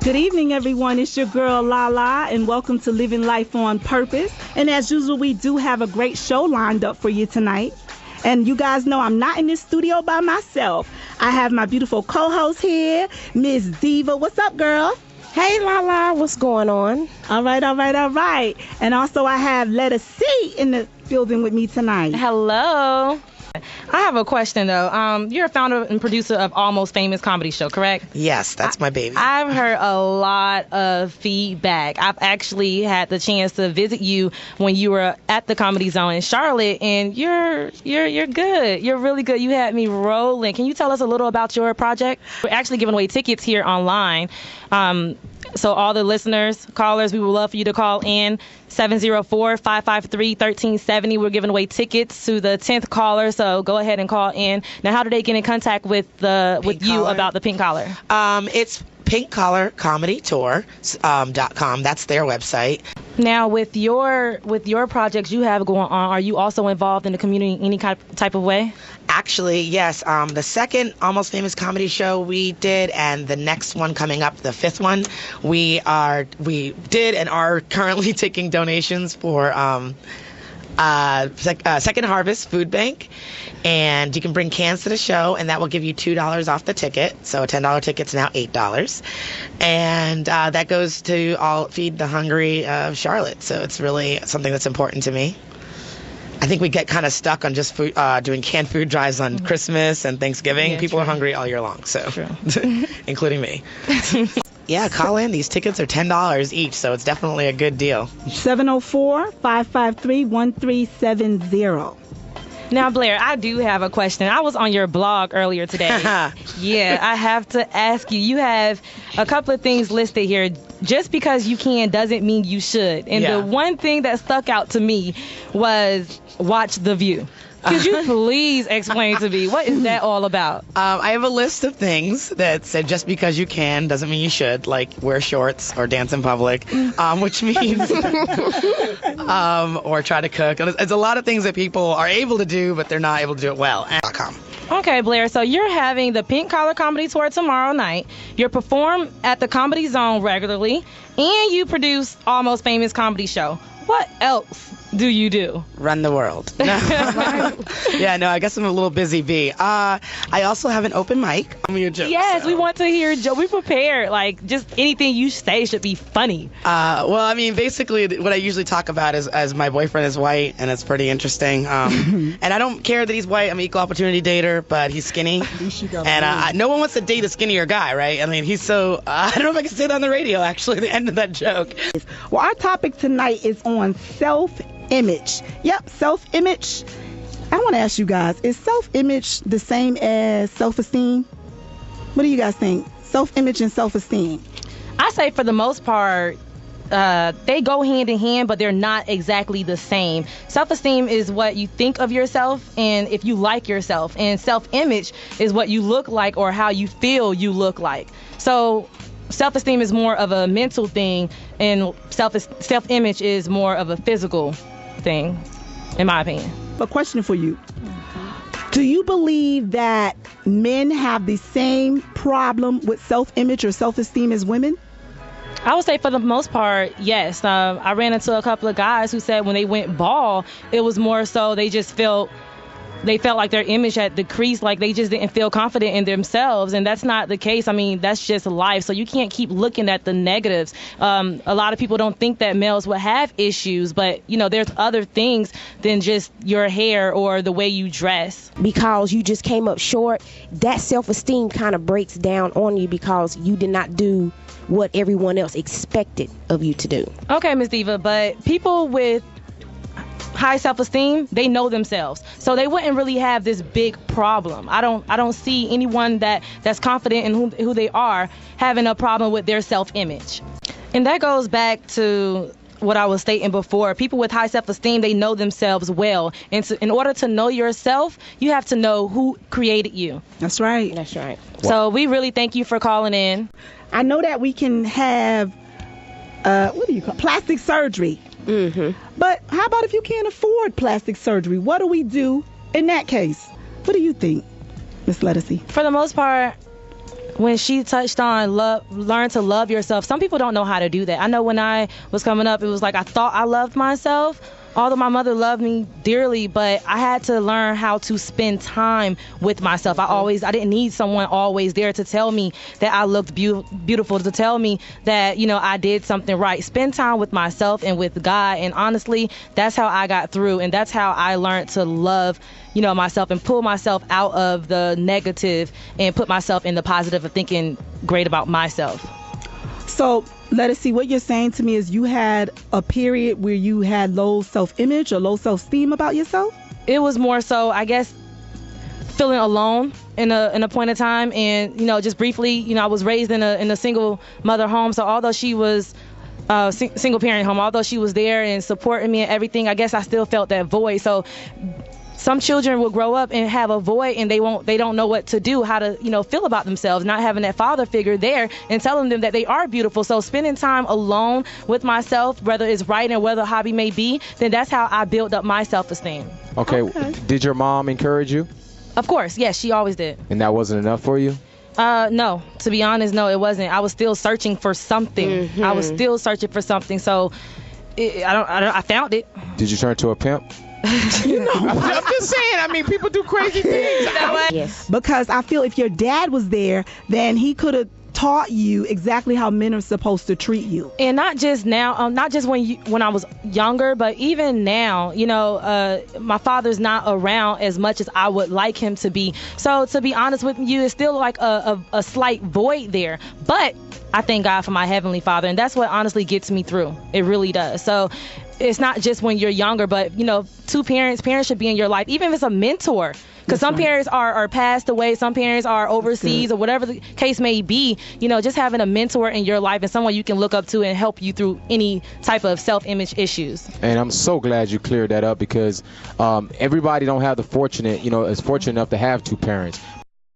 Good evening, everyone. It's your girl, Lala, and welcome to Living Life on Purpose. And as usual, we do have a great show lined up for you tonight. And you guys know I'm not in this studio by myself. I have my beautiful co-host here, Miss Diva. What's up, girl? Hey, Lala. What's going on? All right. And also I have Letter C in the building with me tonight. Hello. I have a question, though. You're a founder and producer of Almost Famous comedy show, correct? Yes, that's my baby. I've heard a lot of feedback. I've actually had the chance to visit you when you were at the Comedy Zone in Charlotte, and you're good. You're really good. You had me rolling. Can you tell us a little about your project? We're actually giving away tickets here online. So all the listeners, callers, we would love for you to call in 704-553-1370. We're giving away tickets to the 10th caller, so go ahead and call in. Now, how do they get in contact with you about the Pink Collar? It's pinkcollarcomedytour.com. That's their website. Now, with your projects you have going on, are you also involved in the community in any type of way? Actually, yes. The second Almost Famous comedy show we did, and the next one coming up, the fifth one, we did and are currently taking donations for Second Harvest Food Bank, and you can bring cans to the show, and that will give you $2 off the ticket. So a $10 ticket's now $8, and that goes to all Feed the Hungry of Charlotte. So it's really something that's important to me. I think we get kind of stuck on just food, doing canned food drives on Christmas and Thanksgiving. Yeah, people true. are hungry all year long, so including me. Yeah, call in. These tickets are $10 each, so it's definitely a good deal. 704-553-1370. Now, Blair, I do have a question. I was on your blog earlier today. Yeah, I have to ask you. You have a couple of things listed here. Just because you can doesn't mean you should. And the one thing that stuck out to me was watch The View. Could you please explain to me, what is that all about? I have a list of things that said just because you can doesn't mean you should, like wear shorts or dance in public, which means, or try to cook. It's a lot of things that people are able to do, but they're not able to do it well. Okay, Blair, so you're having the Pink Collar Comedy Tour tomorrow night. You perform at the Comedy Zone regularly, and you produce Almost Famous comedy show. What else do you do? Run the world. No. Yeah, no, I guess I'm a little busy bee. I also have an open mic. I'm your joke. Yes, we want to hear joke. We prepared. Like, just anything you say should be funny. Well, I mean, basically, what I usually talk about is as my boyfriend is white, and it's pretty interesting. And I don't care that he's white. I'm an equal opportunity dater, but he's skinny. And no one wants to date a skinnier guy, right? I mean, he's so, I don't know if I can say that on the radio, actually, the end of that joke. Well, our topic tonight is on self-image. Yep, self-image. I want to ask you guys, is self-image the same as self-esteem? What do you guys think? Self-image and self-esteem. I say for the most part, they go hand in hand, but they're not exactly the same. Self-esteem is what you think of yourself and if you like yourself. And self-image is what you look like or how you feel you look like. So self-esteem is more of a mental thing, and self-image is more of a physical thing, in my opinion. A question for you. Do you believe that men have the same problem with self-image or self-esteem as women? I would say for the most part, yes. I ran into a couple of guys who said when they went bald, it was more so they felt like their image had decreased, like they just didn't feel confident in themselves, and that's not the case. I mean, that's just life, so you can't keep looking at the negatives. A lot of people don't think that males will have issues, but, you know, there's other things than just your hair or the way you dress. Because you just came up short, that self-esteem kind of breaks down on you because you did not do what everyone else expected of you to do. Okay, Ms. Diva, but people with high self-esteem, they know themselves, so they wouldn't really have this big problem. I don't see anyone that's confident in who they are having a problem with their self-image. And that goes back to what I was stating before. People with high self-esteem, they know themselves well, and in order to know yourself, you have to know who created you. That's right. That's right. So we really thank you for calling in. I know that we can have plastic surgery. But how about if you can't afford plastic surgery? What do we do in that case? What do you think, Miss Lettucey? For the most part, when she touched on learn to love yourself. Some people don't know how to do that. I know when I was coming up, it was like I thought I loved myself, although my mother loved me dearly, but I had to learn how to spend time with myself. I didn't need someone always there to tell me that I looked beautiful, to tell me that, I did something right. Spend time with myself and with God, and honestly, that's how I got through, and that's how I learned to love, myself and pull myself out of the negative and put myself in the positive of thinking great about myself. So let us see, what you're saying to me is you had a period where you had low self-image or low self-esteem about yourself? It was more so, I guess, feeling alone in a point of time. And, just briefly, I was raised in a single mother home. So although she was single parent home, although she was there and supporting me and everything, I guess I still felt that void. So some children will grow up and have a void, and they don't know what to do, how to, feel about themselves, not having that father figure there and telling them that they are beautiful. So spending time alone with myself, whether it's writing or whether a hobby may be, then that's how I build up my self-esteem. Okay. Did your mom encourage you? Of course, yes, she always did. And that wasn't enough for you? No, to be honest, no, it wasn't. I was still searching for something. Mm-hmm. I was still searching for something. So I found it. Did you turn to a pimp? I'm just saying. I mean, people do crazy things. Yes. Because I feel if your dad was there, then he could have taught you exactly how men are supposed to treat you. And not just now, not just when I was younger, but even now, my father's not around as much as I would like him to be. So to be honest with you, it's still like a slight void there. But I thank God for my Heavenly Father, and that's what honestly gets me through. It really does. So it's not just when you're younger, but, two parents should be in your life, even if it's a mentor. Because some parents are passed away, some parents are overseas, or whatever the case may be. Just having a mentor in your life and someone you can look up to and help you through any type of self-image issues. And I'm so glad you cleared that up, because everybody don't have the is fortunate enough to have two parents.